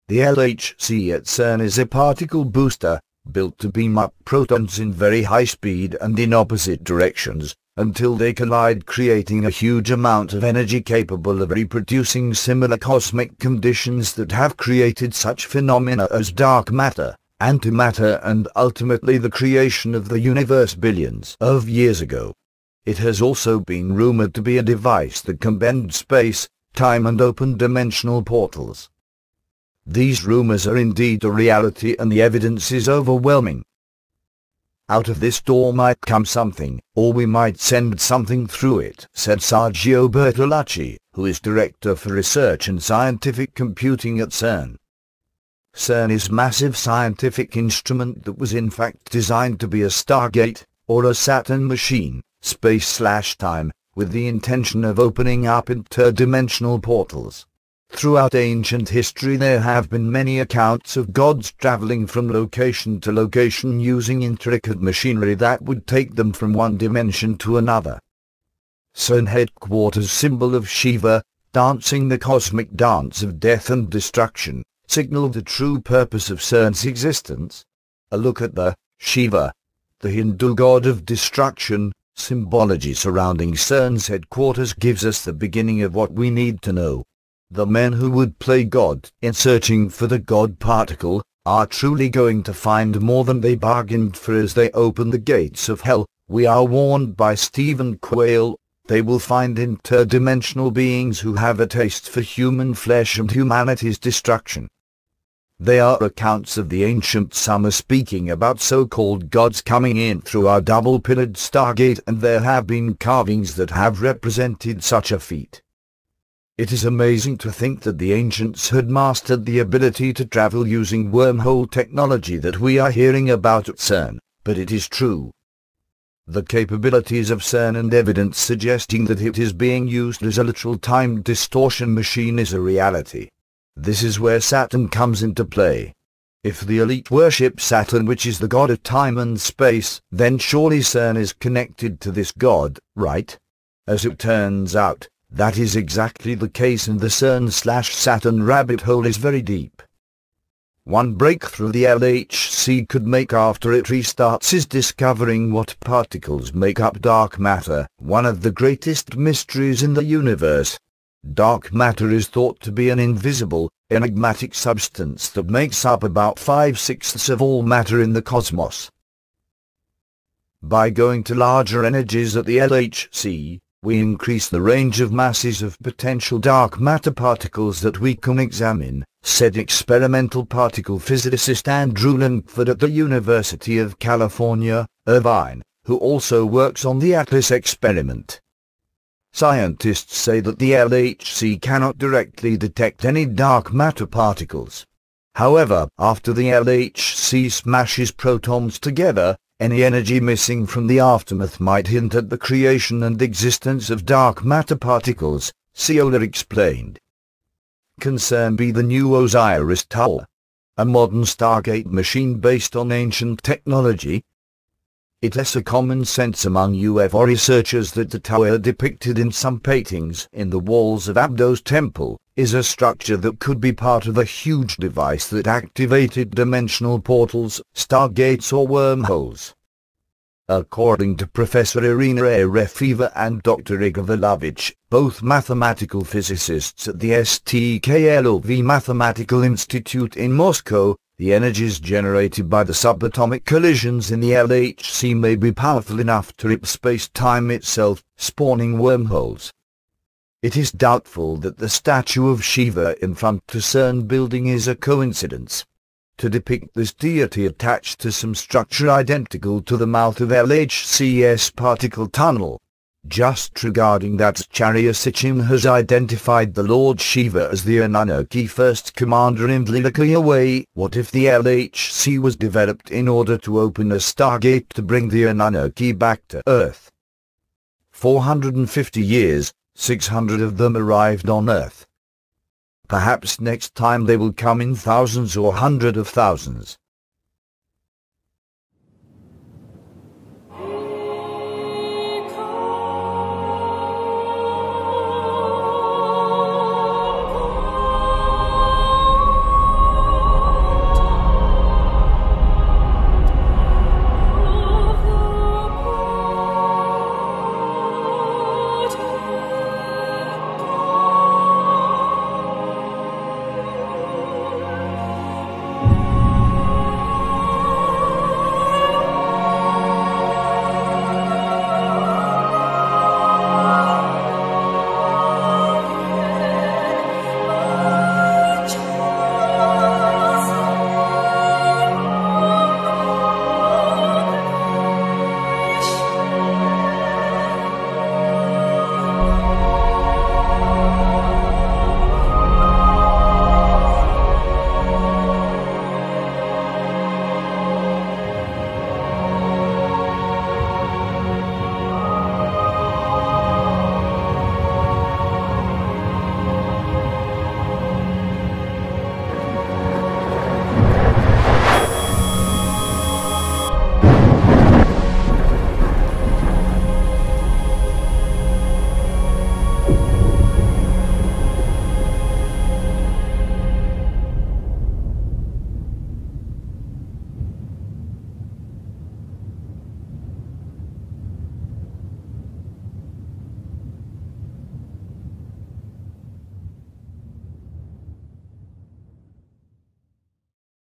The LHC at CERN is a particle booster, built to beam up protons in very high speed and in opposite directions, until they collide, creating a huge amount of energy capable of reproducing similar cosmic conditions that have created such phenomena as dark matter, antimatter, and ultimately the creation of the universe billions of years ago. It has also been rumored to be a device that can bend space, time, and open dimensional portals. These rumors are indeed a reality, and the evidence is overwhelming. Out of this door might come something, or we might send something through it, said Sergio Bertolacci, who is Director for Research and Scientific Computing at CERN. CERN is a massive scientific instrument that was in fact designed to be a Stargate, or a Saturn machine, space/time, with the intention of opening up interdimensional portals. Throughout ancient history there have been many accounts of gods traveling from location to location using intricate machinery that would take them from one dimension to another. CERN headquarters symbol of Shiva, dancing the cosmic dance of death and destruction, signal the true purpose of CERN's existence. A look at the Shiva, the Hindu god of destruction, symbology surrounding CERN's headquarters gives us the beginning of what we need to know. The men who would play God in searching for the God particle are truly going to find more than they bargained for as they open the gates of hell. We are warned by Stephen Quayle, they will find interdimensional beings who have a taste for human flesh and humanity's destruction. They are accounts of the ancient summer speaking about so-called gods coming in through our double-pillared Stargate, and there have been carvings that have represented such a feat. It is amazing to think that the ancients had mastered the ability to travel using wormhole technology that we are hearing about at CERN, but it is true. The capabilities of CERN and evidence suggesting that it is being used as a literal time distortion machine is a reality. This is where Saturn comes into play. If the elite worship Saturn, which is the god of time and space, then surely CERN is connected to this god, right? As it turns out, that is exactly the case, and the CERN/Saturn rabbit hole is very deep. One breakthrough the LHC could make after it restarts is discovering what particles make up dark matter, one of the greatest mysteries in the universe. Dark matter is thought to be an invisible, enigmatic substance that makes up about 5/6 of all matter in the cosmos. By going to larger energies at the LHC, we increase the range of masses of potential dark matter particles that we can examine, said experimental particle physicist Andrew Langford at the University of California, Irvine, who also works on the ATLAS experiment. Scientists say that the LHC cannot directly detect any dark matter particles. However, after the LHC smashes protons together, any energy missing from the aftermath might hint at the creation and existence of dark matter particles, Ciola explained. Can CERN be the new Osiris Tower? A modern Stargate machine based on ancient technology? It is a common sense among UFO researchers that the tower depicted in some paintings in the walls of Abdo's temple is a structure that could be part of a huge device that activated dimensional portals, stargates, or wormholes. According to Professor Irina Arefyeva and Dr. Igor Volovich, both mathematical physicists at the STKLOV Mathematical Institute in Moscow, the energies generated by the subatomic collisions in the LHC may be powerful enough to rip space-time itself, spawning wormholes. It is doubtful that the statue of Shiva in front of CERN building is a coincidence. To depict this deity attached to some structure identical to the mouth of LHC's particle tunnel. Just regarding that, Acharya Sitchin has identified the Lord Shiva as the Anunnaki first commander in Vlilakaya Way. What if the LHC was developed in order to open a Stargate to bring the Anunnaki back to Earth? 450 years, 600 of them arrived on Earth. Perhaps next time they will come in thousands or hundreds of thousands.